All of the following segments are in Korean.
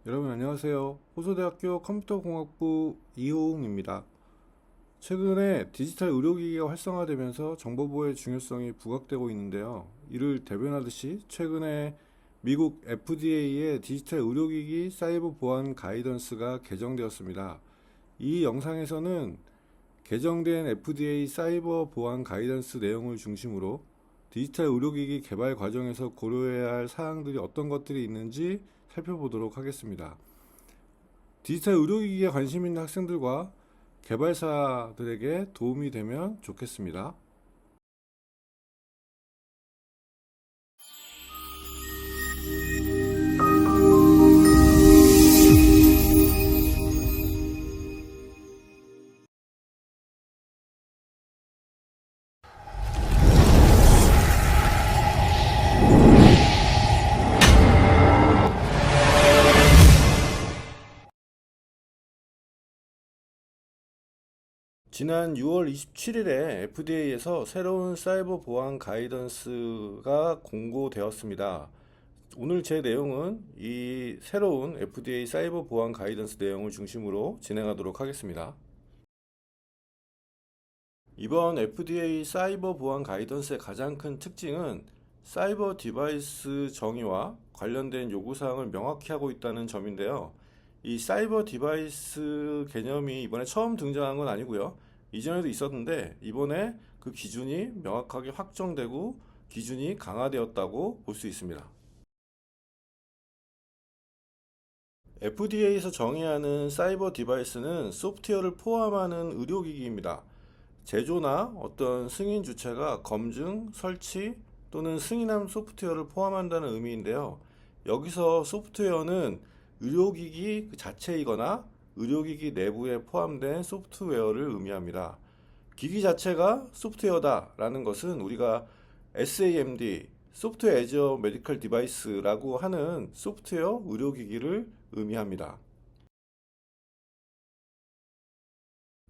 여러분 안녕하세요. 호서대학교 컴퓨터공학부 이호웅입니다. 최근에 디지털 의료기기가 활성화되면서 정보보호의 중요성이 부각되고 있는데요. 이를 대변하듯이 최근에 미국 FDA의 디지털 의료기기 사이버 보안 가이던스가 개정되었습니다. 이 영상에서는 개정된 FDA 사이버 보안 가이던스 내용을 중심으로 디지털 의료기기 개발 과정에서 고려해야 할 사항들이 어떤 것들이 있는지 살펴보도록 하겠습니다. 디지털 의료기기에 관심 있는 학생들과 개발사들에게 도움이 되면 좋겠습니다. 지난 6월 27일에 FDA에서 새로운 사이버 보안 가이던스가 공고되었습니다. 오늘 제 내용은 이 새로운 FDA 사이버 보안 가이던스 내용을 중심으로 진행하도록 하겠습니다. 이번 FDA 사이버 보안 가이던스의 가장 큰 특징은 사이버 디바이스 정의와 관련된 요구사항을 명확히 하고 있다는 점인데요. 이 사이버 디바이스 개념이 이번에 처음 등장한 건 아니고요. 이전에도 있었는데 이번에 그 기준이 명확하게 확정되고 기준이 강화되었다고 볼 수 있습니다. FDA에서 정의하는 사이버 디바이스는 소프트웨어를 포함하는 의료기기입니다. 제조나 어떤 승인 주체가 검증, 설치 또는 승인한 소프트웨어를 포함한다는 의미인데요. 여기서 소프트웨어는 의료기기 그 자체이거나 의료기기 내부에 포함된 소프트웨어를 의미합니다. 기기 자체가 소프트웨어다라는 것은 우리가 SAMD, 소프트웨어 애저 메디컬 디바이스라고 하는 소프트웨어 의료기기를 의미합니다.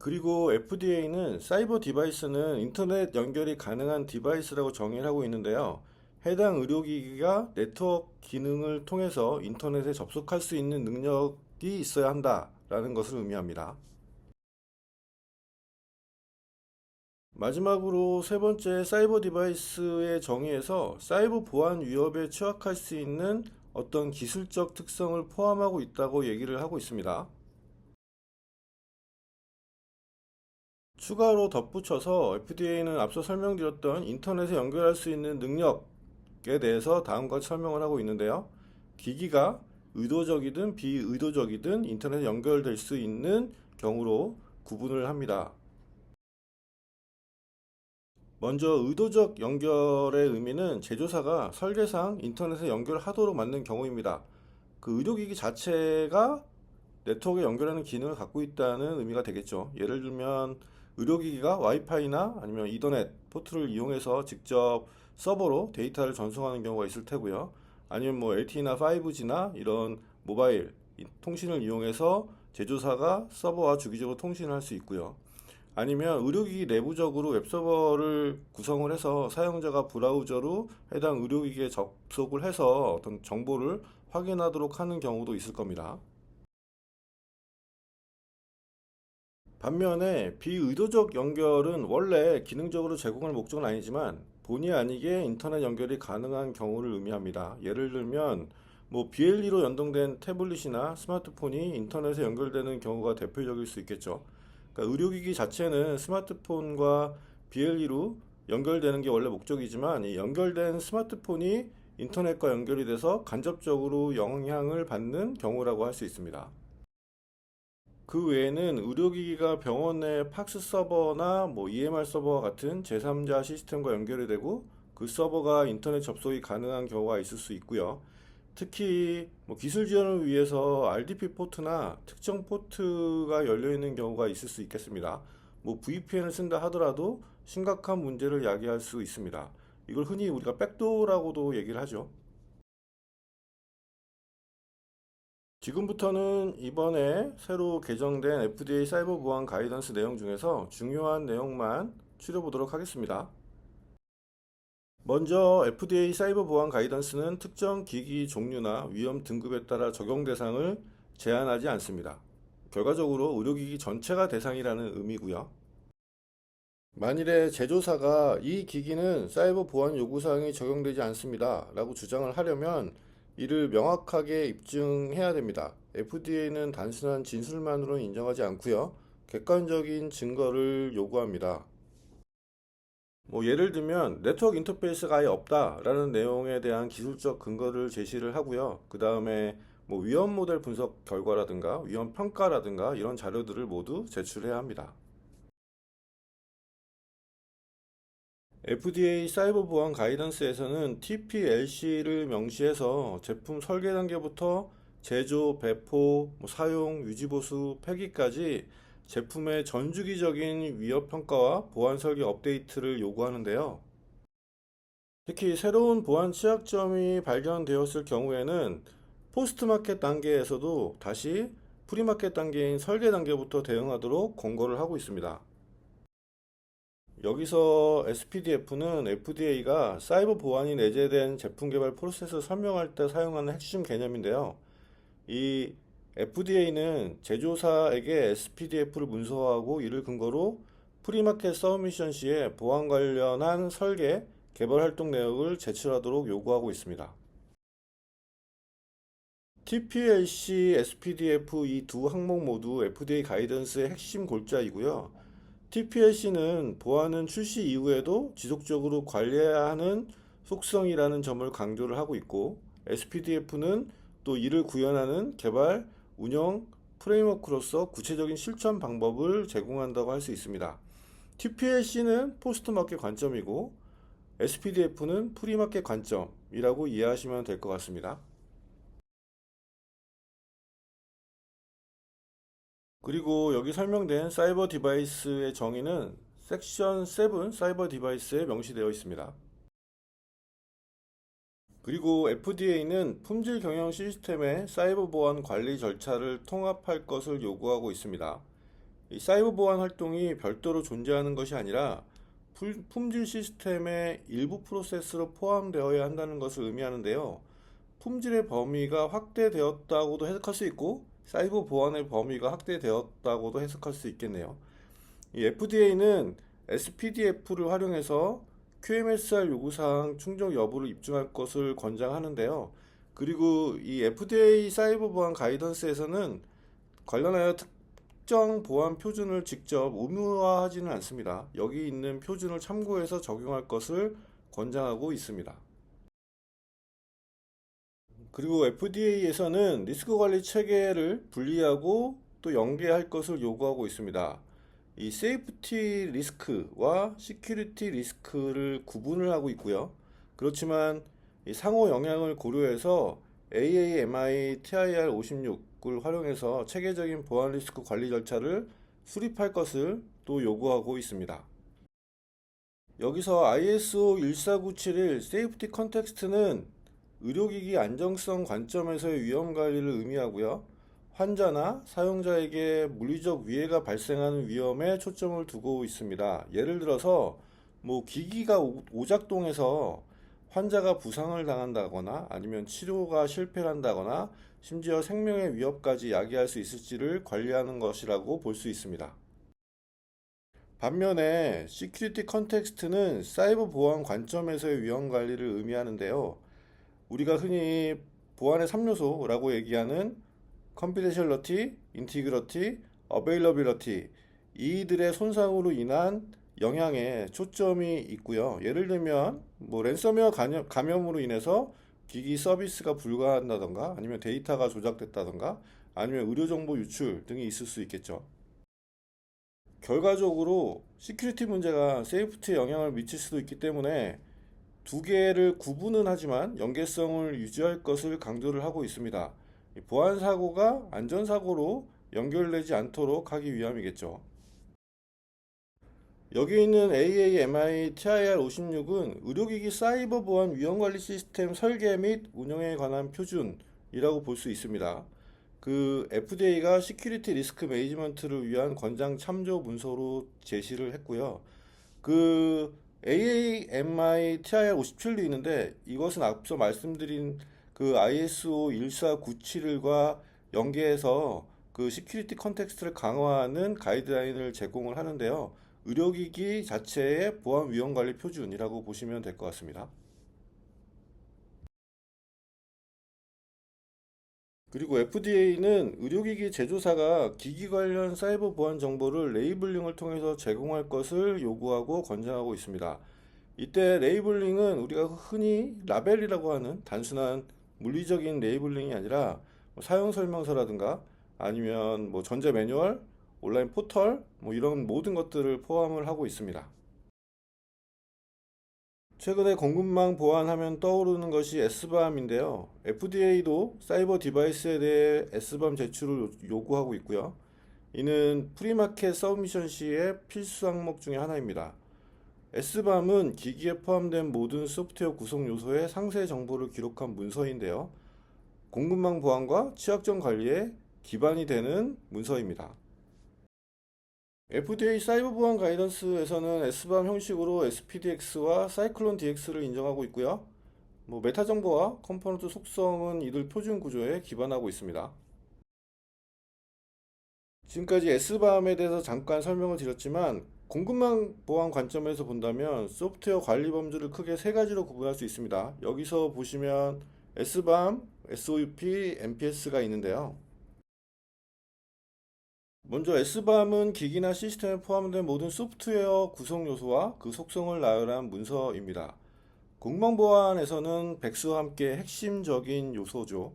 그리고 FDA는 사이버 디바이스는 인터넷 연결이 가능한 디바이스라고 정의를 하고 있는데요. 해당 의료기기가 네트워크 기능을 통해서 인터넷에 접속할 수 있는 능력이 있어야 한다라는 것을 의미합니다. 마지막으로 세 번째 사이버 디바이스의 정의에서 사이버 보안 위협에 취약할 수 있는 어떤 기술적 특성을 포함하고 있다고 얘기를 하고 있습니다. 추가로 덧붙여서 FDA는 앞서 설명드렸던 인터넷에 연결할 수 있는 능력에 대해서 다음과 설명을 하고 있는데요. 기기가 의도적이든 비의도적이든 인터넷에 연결될 수 있는 경우로 구분을 합니다. 먼저 의도적 연결의 의미는 제조사가 설계상 인터넷에 연결하도록 만든 경우입니다. 그 의료기기 자체가 네트워크에 연결하는 기능을 갖고 있다는 의미가 되겠죠. 예를 들면 의료기기가 와이파이나 아니면 이더넷 포트를 이용해서 직접 서버로 데이터를 전송하는 경우가 있을 테고요. 아니면 뭐 LTE나 5G나 이런 모바일 통신을 이용해서 제조사가 서버와 주기적으로 통신을 할 수 있고요. 아니면 의료기기 내부적으로 웹서버를 구성을 해서 사용자가 브라우저로 해당 의료기기에 접속을 해서 어떤 정보를 확인하도록 하는 경우도 있을 겁니다. 반면에 비의도적 연결은 원래 기능적으로 제공할 목적은 아니지만 본의 아니게 인터넷 연결이 가능한 경우를 의미합니다. 예를 들면 뭐 BLE로 연동된 태블릿이나 스마트폰이 인터넷에 연결되는 경우가 대표적일 수 있겠죠. 그러니까 의료기기 자체는 스마트폰과 BLE로 연결되는 게 원래 목적이지만 이 연결된 스마트폰이 인터넷과 연결이 돼서 간접적으로 영향을 받는 경우라고 할 수 있습니다. 그 외에는 의료기기가 병원 내 팍스 서버나 뭐 EMR 서버와 같은 제3자 시스템과 연결이 되고 그 서버가 인터넷 접속이 가능한 경우가 있을 수 있고요. 특히 뭐 기술 지원을 위해서 RDP 포트나 특정 포트가 열려 있는 경우가 있을 수 있겠습니다. 뭐 VPN을 쓴다 하더라도 심각한 문제를 야기할 수 있습니다. 이걸 흔히 우리가 백도어라고도 얘기를 하죠. 지금부터는 이번에 새로 개정된 FDA 사이버 보안 가이던스 내용 중에서 중요한 내용만 추려보도록 하겠습니다. 먼저 FDA 사이버 보안 가이던스는 특정 기기 종류나 위험 등급에 따라 적용 대상을 제한하지 않습니다. 결과적으로 의료기기 전체가 대상이라는 의미고요. 만일에 제조사가 이 기기는 사이버 보안 요구사항이 적용되지 않습니다 라고 주장을 하려면 이를 명확하게 입증해야 됩니다. FDA는 단순한 진술만으로는 인정하지 않고요. 객관적인 증거를 요구합니다. 예를 들면 네트워크 인터페이스가 아예 없다라는 내용에 대한 기술적 근거를 제시를 하고요. 그 다음에 위험 모델 분석 결과라든가 위험 평가라든가 이런 자료들을 모두 제출해야 합니다. FDA 사이버 보안 가이던스에서는 TPLC를 명시해서 제품 설계 단계부터 제조, 배포, 사용, 유지보수, 폐기까지 제품의 전주기적인 위협 평가와 보안 설계 업데이트를 요구하는데요. 특히 새로운 보안 취약점이 발견되었을 경우에는 포스트 마켓 단계에서도 다시 프리마켓 단계인 설계 단계부터 대응하도록 권고를 하고 있습니다. 여기서 SPDF는 FDA가 사이버 보안이 내재된 제품 개발 프로세스를 설명할 때 사용하는 핵심 개념인데요. 이 FDA는 제조사에게 SPDF를 문서화하고 이를 근거로 프리마켓 서브미션 시에 보안 관련한 설계, 개발 활동 내역을 제출하도록 요구하고 있습니다. TPLC, SPDF 이 두 항목 모두 FDA 가이던스의 핵심 골자이고요. TPLC는 보안은 출시 이후에도 지속적으로 관리해야 하는 속성이라는 점을 강조를 하고 있고, SPDF는 또 이를 구현하는 개발, 운영, 프레임워크로서 구체적인 실천 방법을 제공한다고 할 수 있습니다. TPLC는 포스트 마켓 관점이고, SPDF는 프리마켓 관점이라고 이해하시면 될 것 같습니다. 그리고 여기 설명된 사이버 디바이스의 정의는 섹션 7 사이버 디바이스에 명시되어 있습니다. 그리고 FDA는 품질 경영 시스템의 사이버 보안 관리 절차를 통합할 것을 요구하고 있습니다. 이 사이버 보안 활동이 별도로 존재하는 것이 아니라 품질 시스템의 일부 프로세스로 포함되어야 한다는 것을 의미하는데요. 품질의 범위가 확대되었다고도 해석할 수 있고 사이버 보안의 범위가 확대되었다고도 해석할 수 있겠네요. 이 FDA는 SPDF를 활용해서 QMSR 요구사항 충족 여부를 입증할 것을 권장하는데요. 그리고 이 FDA 사이버 보안 가이던스에서는 관련하여 특정 보안 표준을 직접 의무화하지는 않습니다. 여기 있는 표준을 참고해서 적용할 것을 권장하고 있습니다. 그리고 FDA에서는 리스크 관리 체계를 분리하고 또 연계할 것을 요구하고 있습니다. 이 세이프티 리스크와 시큐리티 리스크를 구분을 하고 있고요. 그렇지만 이 상호 영향을 고려해서 AAMI TIR 56을 활용해서 체계적인 보안 리스크 관리 절차를 수립할 것을 또 요구하고 있습니다. 여기서 ISO 14971 세이프티 컨텍스트는 의료기기 안정성 관점에서의 위험 관리를 의미하고요. 환자나 사용자에게 물리적 위해가 발생하는 위험에 초점을 두고 있습니다. 예를 들어서 기기가 오작동해서 환자가 부상을 당한다거나 아니면 치료가 실패한다거나 심지어 생명의 위협까지 야기할 수 있을지를 관리하는 것이라고 볼 수 있습니다. 반면에 시큐리티 컨텍스트는 사이버 보안 관점에서의 위험 관리를 의미하는데요. 우리가 흔히 보안의 3요소라고 얘기하는 confidentiality, integrity, availability 이들의 손상으로 인한 영향에 초점이 있고요. 예를 들면 랜섬웨어 감염으로 인해서 기기 서비스가 불가한다던가 아니면 데이터가 조작됐다던가 아니면 의료정보 유출 등이 있을 수 있겠죠. 결과적으로 시큐리티 문제가 세이프티에 영향을 미칠 수도 있기 때문에 두 개를 구분은 하지만 연계성을 유지할 것을 강조를 하고 있습니다. 보안 사고가 안전 사고로 연결되지 않도록 하기 위함이겠죠. 여기 있는 AAMI TIR 56은 의료기기 사이버 보안 위험 관리 시스템 설계 및 운영에 관한 표준이라고 볼 수 있습니다. 그 FDA가 시큐리티 리스크 매니지먼트를 위한 권장 참조 문서로 제시를 했고요. 그 AAMI TIR57도 있는데 이것은 앞서 말씀드린 그 ISO 14971과 연계해서 그 시큐리티 컨텍스트를 강화하는 가이드라인을 제공을 하는데요. 의료기기 자체의 보안 위험 관리 표준이라고 보시면 될 것 같습니다. 그리고 FDA는 의료기기 제조사가 기기 관련 사이버 보안 정보를 레이블링을 통해서 제공할 것을 요구하고 권장하고 있습니다. 이때 레이블링은 우리가 흔히 라벨이라고 하는 단순한 물리적인 레이블링이 아니라 뭐 사용 설명서라든가 아니면 뭐 전자 매뉴얼, 온라인 포털 뭐 이런 모든 것들을 포함을 하고 있습니다. 최근에 공급망 보안하면 떠오르는 것이 S밤인데요. FDA도 사이버 디바이스에 대해 S밤 제출을 요구하고 있고요. 이는 프리마켓 서브미션 시의 필수 항목 중에 하나입니다. S밤은 기기에 포함된 모든 소프트웨어 구성 요소의 상세 정보를 기록한 문서인데요. 공급망 보안과 취약점 관리에 기반이 되는 문서입니다. FDA 사이버 보안 가이던스에서는 S밤 형식으로 SPDX와 사이클론 DX를 인정하고 있고요. 뭐 메타 정보와 컴포넌트 속성은 이들 표준 구조에 기반하고 있습니다. 지금까지 S밤에 대해서 잠깐 설명을 드렸지만 공급망 보안 관점에서 본다면 소프트웨어 관리 범주를 크게 세 가지로 구분할 수 있습니다. 여기서 보시면 S밤, SOUP, MPS가 있는데요. 먼저 S밤은 기기나 시스템에 포함된 모든 소프트웨어 구성 요소와 그 속성을 나열한 문서입니다. 공망 보안에서는 백수와 함께 핵심적인 요소죠.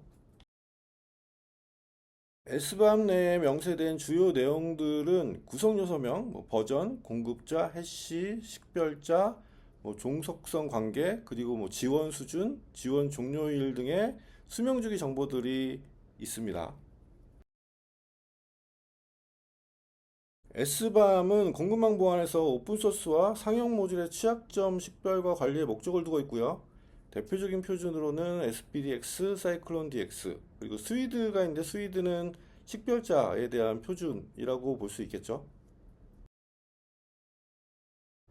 S밤 내에 명세된 주요 내용들은 구성 요소명, 뭐 버전, 공급자, 해시, 식별자, 뭐 종속성 관계, 그리고 뭐 지원 수준, 지원 종료일 등의 수명주기 정보들이 있습니다. S밤은 공급망 보안에서 오픈소스와 상용 모듈의 취약점 식별과 관리에 목적을 두고 있고요. 대표적인 표준으로는 SPDX, 사이클론 DX, 그리고 스위드가 있는데 스위드는 식별자에 대한 표준이라고 볼 수 있겠죠.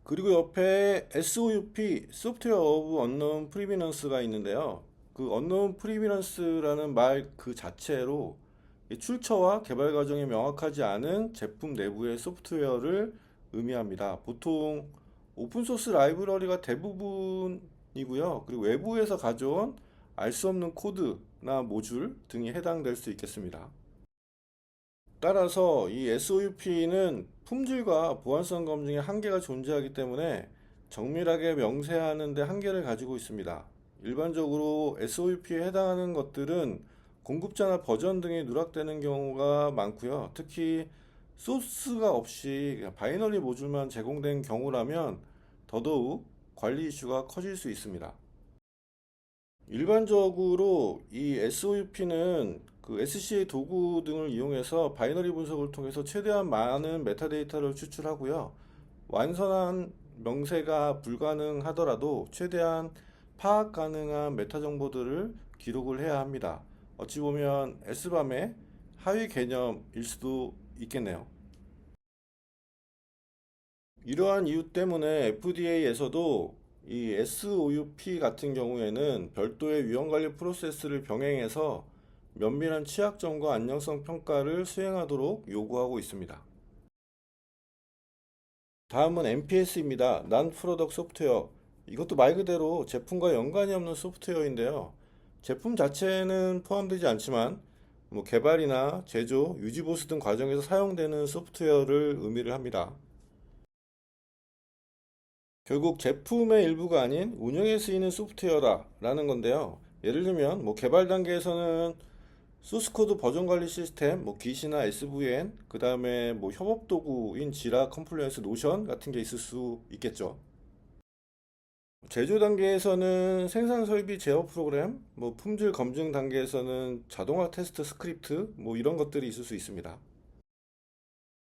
그리고 옆에 SOUP, Software of Unknown Prevenance가 있는데요. 그 Unknown Prevenance라는 말 그 자체로 이 출처와 개발 과정이 명확하지 않은 제품 내부의 소프트웨어를 의미합니다. 보통 오픈소스 라이브러리가 대부분이고요. 그리고 외부에서 가져온 알 수 없는 코드나 모듈 등이 해당될 수 있겠습니다. 따라서 이 SOUP는 품질과 보안성 검증에 한계가 존재하기 때문에 정밀하게 명세하는 데 한계를 가지고 있습니다. 일반적으로 SOUP에 해당하는 것들은 공급자나 버전 등이 누락되는 경우가 많고요. 특히 소스가 없이 그냥 바이너리 모듈만 제공된 경우라면 더더욱 관리 이슈가 커질 수 있습니다. 일반적으로 이 SOUP는 그 SCA 도구 등을 이용해서 바이너리 분석을 통해서 최대한 많은 메타데이터를 추출하고요. 완전한 명세가 불가능하더라도 최대한 파악 가능한 메타 정보들을 기록을 해야 합니다. 어찌 보면 S밤의 하위 개념일 수도 있겠네요. 이러한 이유 때문에 FDA에서도 이 SOUP 같은 경우에는 별도의 위험관리 프로세스를 병행해서 면밀한 취약점과 안정성 평가를 수행하도록 요구하고 있습니다. 다음은 NPS입니다. Non-Product Software. 이것도 말 그대로 제품과 연관이 없는 소프트웨어인데요. 제품 자체는 포함되지 않지만 뭐 개발이나 제조, 유지 보수 등 과정에서 사용되는 소프트웨어를 의미를 합니다. 결국 제품의 일부가 아닌 운영에 쓰이는 소프트웨어라는 건데요. 예를 들면 뭐 개발 단계에서는 소스코드 버전 관리 시스템, 뭐 기시나 SVN, 그 다음에 뭐 협업 도구인 지라, 컴플루언스, 노션 같은 게 있을 수 있겠죠. 제조 단계에서는 생산 설비 제어 프로그램, 뭐 품질 검증 단계에서는 자동화 테스트 스크립트, 뭐 이런 것들이 있을 수 있습니다.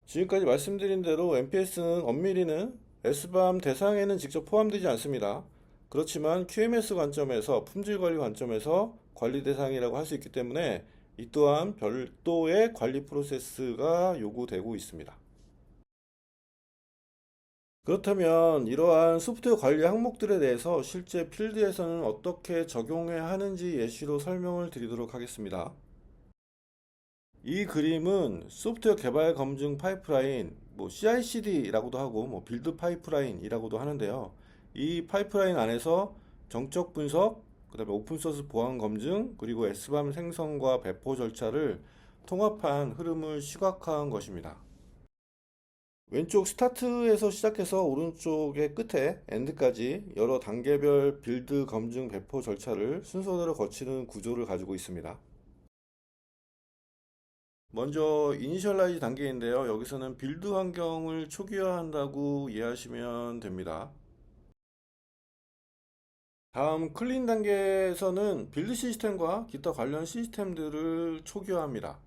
지금까지 말씀드린 대로 MPS는 엄밀히는 S밤 대상에는 직접 포함되지 않습니다. 그렇지만 QMS 관점에서 품질 관리 관점에서 관리 대상이라고 할 수 있기 때문에 이 또한 별도의 관리 프로세스가 요구되고 있습니다. 그렇다면 이러한 소프트웨어 관리 항목들에 대해서 실제 필드에서는 어떻게 적용해야 하는지 예시로 설명을 드리도록 하겠습니다. 이 그림은 소프트웨어 개발 검증 파이프라인, 뭐 CI/CD라고도 하고 뭐 빌드 파이프라인이라고도 하는데요. 이 파이프라인 안에서 정적 분석, 그다음에 오픈소스 보안 검증, 그리고 S밤 생성과 배포 절차를 통합한 흐름을 시각화한 것입니다. 왼쪽 스타트에서 시작해서 오른쪽의 끝에 엔드까지 여러 단계별 빌드 검증 배포 절차를 순서대로 거치는 구조를 가지고 있습니다. 먼저 이니셜라이즈 단계인데요. 여기서는 빌드 환경을 초기화한다고 이해하시면 됩니다. 다음 클린 단계에서는 빌드 시스템과 기타 관련 시스템들을 초기화합니다.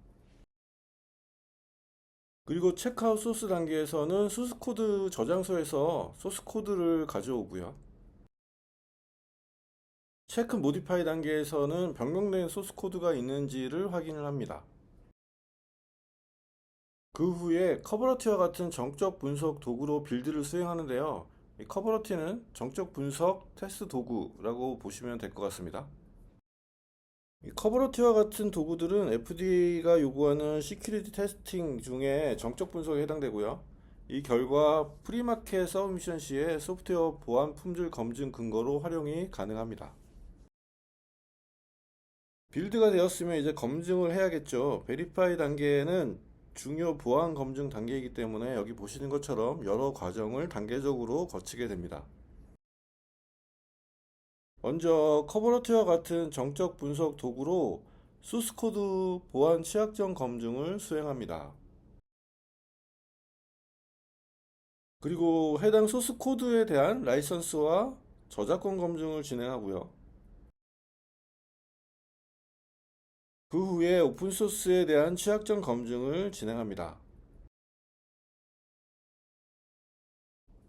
그리고 체크아웃 소스 단계에서는 소스 코드 저장소에서 소스 코드를 가져오고요. 체크 모디파이 단계에서는 변경된 소스 코드가 있는지를 확인을 합니다. 그 후에 커버러티와 같은 정적 분석 도구로 빌드를 수행하는데요. 이 커버러티는 정적 분석 테스트 도구라고 보시면 될 것 같습니다. 이 커버러티와 같은 도구들은 FDA가 요구하는 시큐리티 테스팅 중에 정적 분석에 해당되고요. 이 결과 프리마켓 서브미션 시에 소프트웨어 보안 품질 검증 근거로 활용이 가능합니다. 빌드가 되었으면 이제 검증을 해야겠죠. 베리파이 단계는 중요 보안 검증 단계이기 때문에 여기 보시는 것처럼 여러 과정을 단계적으로 거치게 됩니다. 먼저 커버러티와 같은 정적 분석 도구로 소스코드 보안 취약점 검증을 수행합니다. 그리고 해당 소스 코드에 대한 라이선스와 저작권 검증을 진행하고요. 그 후에 오픈소스에 대한 취약점 검증을 진행합니다.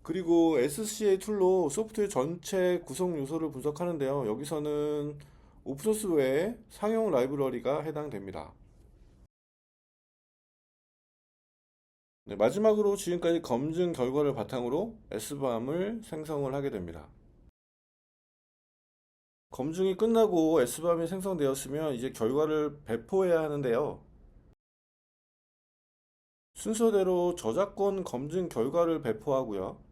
그리고 SCA 툴로 소프트웨어 전체 구성 요소를 분석하는데요. 여기서는 오픈소스 외에 상용 라이브러리가 해당됩니다. 네, 마지막으로 지금까지 검증 결과를 바탕으로 S밤을 생성을 하게 됩니다. 검증이 끝나고 S밤이 생성되었으면 이제 결과를 배포해야 하는데요. 순서대로 저작권 검증 결과를 배포하고요.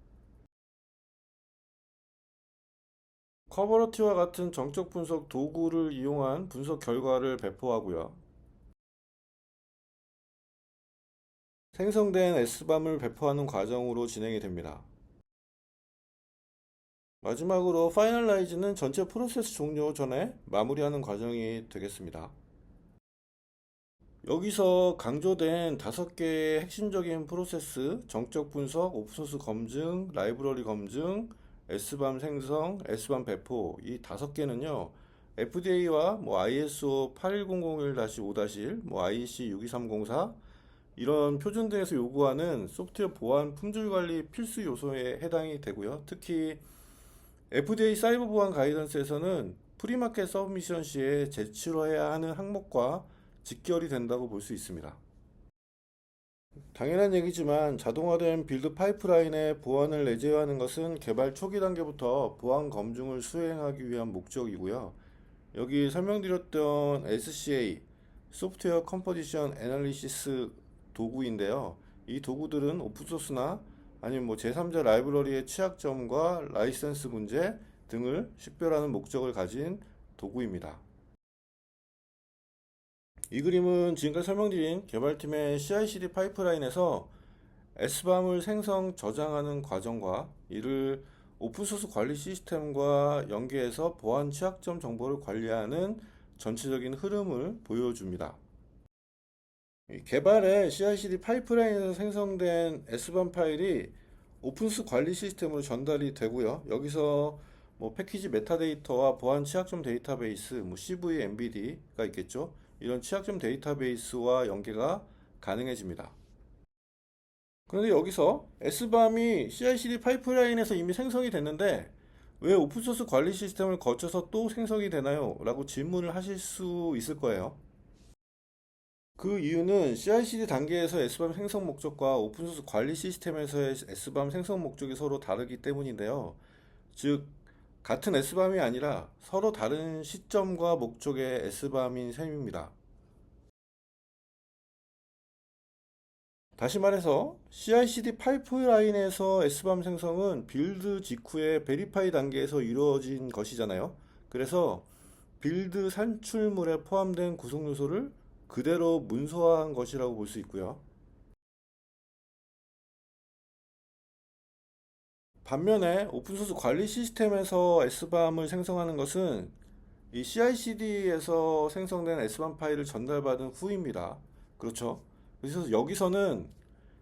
커버러티와 같은 정적 분석 도구를 이용한 분석 결과를 배포하고요. 생성된 S밤을 배포하는 과정으로 진행이 됩니다. 마지막으로 파이널라이즈는 전체 프로세스 종료 전에 마무리하는 과정이 되겠습니다. 여기서 강조된 5개의 핵심적인 프로세스, 정적 분석, 오픈소스 검증, 라이브러리 검증, S밤 생성, S밤 배포 이 5개는요. FDA와 뭐 ISO 81001-5-1, 뭐 IEC 62304 이런 표준 등에서 요구하는 소프트웨어 보안 품질 관리 필수 요소에 해당이 되고요. 특히 FDA 사이버 보안 가이던스에서는 프리마켓 서브미션 시에 제출해야 하는 항목과 직결이 된다고 볼 수 있습니다. 당연한 얘기지만 자동화된 빌드 파이프라인의 보안을 내재하는 것은 개발 초기 단계부터 보안 검증을 수행하기 위한 목적이고요. 여기 설명드렸던 SCA, 소프트웨어 컴포지션 애널리시스 도구인데요. 이 도구들은 오픈소스나 아니면 뭐 제3자 라이브러리의 취약점과 라이센스 문제 등을 식별하는 목적을 가진 도구입니다. 이 그림은 지금까지 설명드린 개발팀의 CI/CD 파이프라인에서 S밤을 생성, 저장하는 과정과 이를 오픈소스 관리 시스템과 연계해서 보안 취약점 정보를 관리하는 전체적인 흐름을 보여줍니다. 개발의 CI/CD 파이프라인에서 생성된 S밤 파일이 오픈소스 관리 시스템으로 전달이 되고요. 여기서 뭐 패키지 메타데이터와 보안 취약점 데이터베이스, 뭐 CV, MBD가 있겠죠. 이런 취약점 데이터베이스와 연계가 가능해집니다. 그런데 여기서 S밤이 CI/CD 파이프라인에서 이미 생성이 됐는데 왜 오픈소스 관리 시스템을 거쳐서 또 생성이 되나요? 라고 질문을 하실 수 있을 거예요. 그 이유는 CI/CD 단계에서 S밤 생성 목적과 오픈소스 관리 시스템에서의 S밤 생성 목적이 서로 다르기 때문인데요. 즉, 같은 S밤이 아니라 서로 다른 시점과 목적의 S밤인 셈입니다. 다시 말해서 CI/CD 파이프라인에서 S밤 생성은 빌드 직후에 베리파이 단계에서 이루어진 것이잖아요. 그래서 빌드 산출물에 포함된 구성 요소를 그대로 문서화한 것이라고 볼 수 있고요. 반면에 오픈소스 관리 시스템에서 S밤을 생성하는 것은 이 CI/CD에서 생성된 S밤 파일을 전달받은 후입니다. 그렇죠? 그래서 여기서는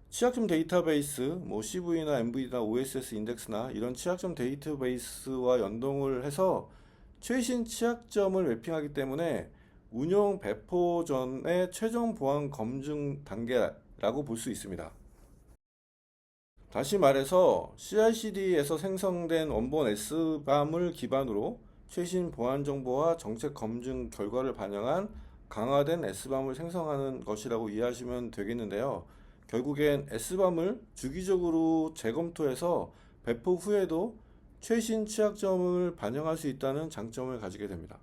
취약점 데이터베이스, 뭐 CV나 MV나 OSS 인덱스나 이런 취약점 데이터베이스와 연동을 해서 최신 취약점을 매핑하기 때문에 운용 배포 전의 최종 보안 검증 단계라고 볼 수 있습니다. 다시 말해서 CI/CD에서 생성된 원본 S밤을 기반으로 최신 보안 정보와 정책 검증 결과를 반영한 강화된 S밤을 생성하는 것이라고 이해하시면 되겠는데요. 결국엔 S밤을 주기적으로 재검토해서 배포 후에도 최신 취약점을 반영할 수 있다는 장점을 가지게 됩니다.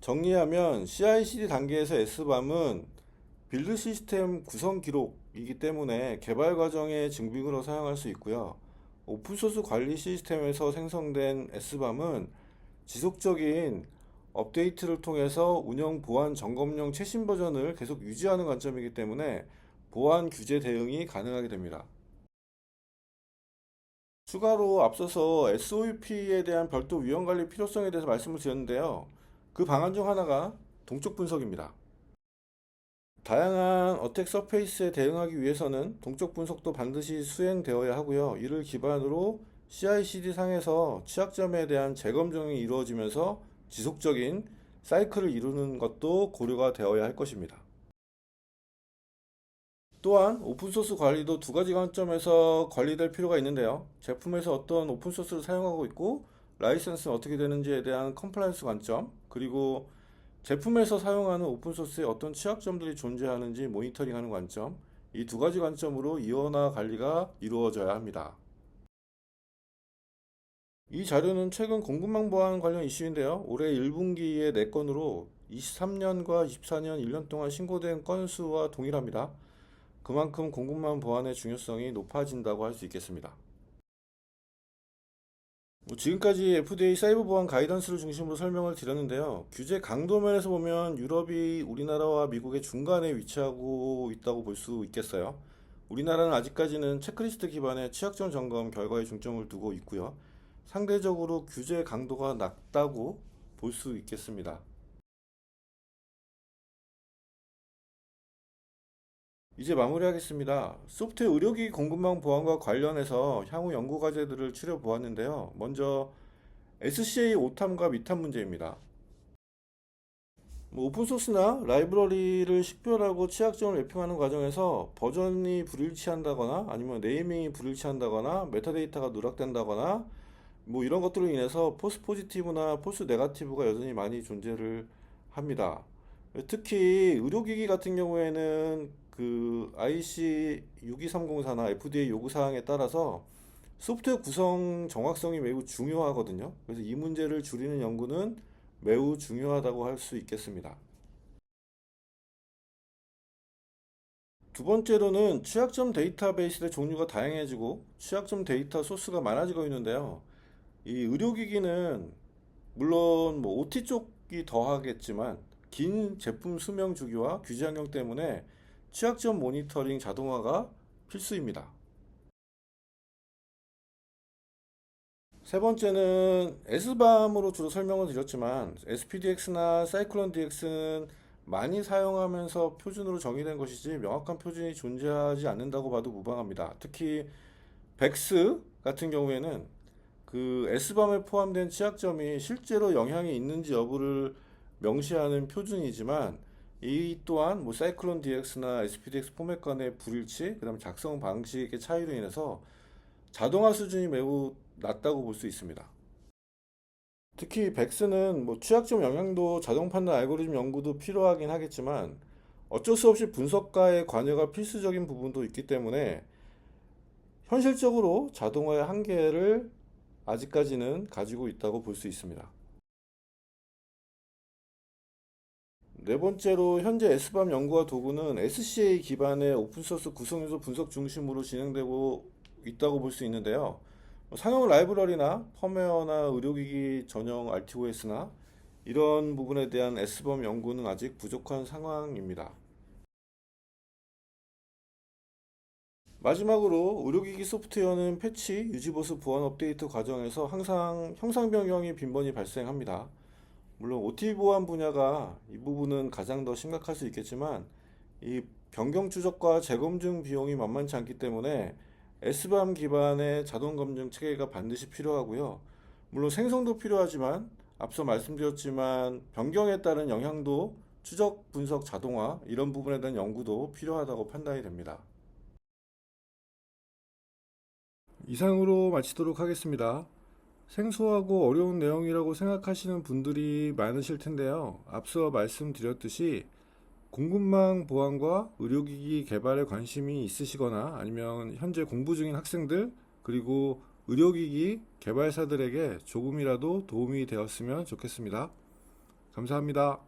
정리하면 CI/CD 단계에서 S밤은 빌드 시스템 구성 기록이기 때문에 개발 과정의 증빙으로 사용할 수 있고요. 오픈소스 관리 시스템에서 생성된 S밤은 지속적인 업데이트를 통해서 운영 보안 점검용 최신 버전을 계속 유지하는 관점이기 때문에 보안 규제 대응이 가능하게 됩니다. 추가로 앞서서 SOUP에 대한 별도 위험 관리 필요성에 대해서 말씀을 드렸는데요. 그 방안 중 하나가 동적 분석입니다. 다양한 어택 서페이스에 대응하기 위해서는 동적 분석도 반드시 수행되어야 하고요. 이를 기반으로 CI/CD 상에서 취약점에 대한 재검증이 이루어지면서 지속적인 사이클을 이루는 것도 고려가 되어야 할 것입니다. 또한 오픈소스 관리도 두 가지 관점에서 관리될 필요가 있는데요. 제품에서 어떤 오픈소스를 사용하고 있고 라이선스는 어떻게 되는지에 대한 컴플라이언스 관점, 그리고 제품에서 사용하는 오픈소스에 어떤 취약점들이 존재하는지 모니터링하는 관점, 이 두 가지 관점으로 이원화 관리가 이루어져야 합니다. 이 자료는 최근 공급망 보안 관련 이슈인데요. 올해 1분기에 4건으로 23년과 24년 1년 동안 신고된 건수와 동일합니다. 그만큼 공급망 보안의 중요성이 높아진다고 할 수 있겠습니다. 지금까지 FDA 사이버 보안 가이던스를 중심으로 설명을 드렸는데요. 규제 강도 면에서 보면 유럽이 우리나라와 미국의 중간에 위치하고 있다고 볼 수 있겠어요. 우리나라는 아직까지는 체크리스트 기반의 취약점 점검 결과에 중점을 두고 있고요. 상대적으로 규제 강도가 낮다고 볼 수 있겠습니다. 이제 마무리하겠습니다. 소프트웨어 의료기기 공급망 보안과 관련해서 향후 연구 과제들을 추려 보았는데요. 먼저 SCA 오탐과 미탐 문제입니다. 오픈소스나 라이브러리를 식별하고 취약점을 매핑하는 과정에서 버전이 불일치한다거나 아니면 네이밍이 불일치한다거나 메타데이터가 누락된다거나 이런 것들로 인해서 포스 포지티브나 포스 네가티브가 여전히 많이 존재를 합니다. 특히 의료기기 같은 경우에는 그 IC 62304나 FDA 요구사항에 따라서 소프트웨어 구성 정확성이 매우 중요하거든요. 그래서 이 문제를 줄이는 연구는 매우 중요하다고 할 수 있겠습니다. 두 번째로는 취약점 데이터베이스의 종류가 다양해지고 취약점 데이터 소스가 많아지고 있는데요. 이 의료기기는 물론 OT 쪽이 더하겠지만 긴 제품 수명 주기와 규제 환경 때문에 취약점 모니터링 자동화가 필수입니다. 세 번째는 S밤으로 주로 설명을 드렸지만 SPDX나 사이클론 DX는 많이 사용하면서 표준으로 정의된 것이지 명확한 표준이 존재하지 않는다고 봐도 무방합니다. 특히 백스 같은 경우에는 그 S밤에 포함된 취약점이 실제로 영향이 있는지 여부를 명시하는 표준이지만 이 또한 사이클론 DX나 SPDX 포맷 간의 불일치, 그다음 작성 방식의 차이로 인해서 자동화 수준이 매우 낮다고 볼 수 있습니다. 특히 백스는 뭐 취약점 영향도 자동 판단 알고리즘 연구도 필요하긴 하겠지만 어쩔 수 없이 분석가의 관여가 필수적인 부분도 있기 때문에 현실적으로 자동화의 한계를 아직까지는 가지고 있다고 볼 수 있습니다. 네 번째로 현재 S밤 연구와 도구는 SCA 기반의 오픈소스 구성요소 분석 중심으로 진행되고 있다고 볼 수 있는데요. 상용 라이브러리나 펌웨어나 의료기기 전용 RTOS나 이런 부분에 대한 S밤 연구는 아직 부족한 상황입니다. 마지막으로 의료기기 소프트웨어는 패치, 유지보수 보안 업데이트 과정에서 항상 형상 변경이 빈번히 발생합니다. 물론 OT 보안 분야가 이 부분은 가장 더 심각할 수 있겠지만 이 변경 추적과 재검증 비용이 만만치 않기 때문에 S밤 기반의 자동 검증 체계가 반드시 필요하고요. 물론 생성도 필요하지만 앞서 말씀드렸지만 변경에 따른 영향도 추적 분석 자동화 이런 부분에 대한 연구도 필요하다고 판단이 됩니다. 이상으로 마치도록 하겠습니다. 생소하고 어려운 내용이라고 생각하시는 분들이 많으실 텐데요. 앞서 말씀드렸듯이 공급망 보안과 의료기기 개발에 관심이 있으시거나 아니면 현재 공부 중인 학생들 그리고 의료기기 개발사들에게 조금이라도 도움이 되었으면 좋겠습니다. 감사합니다.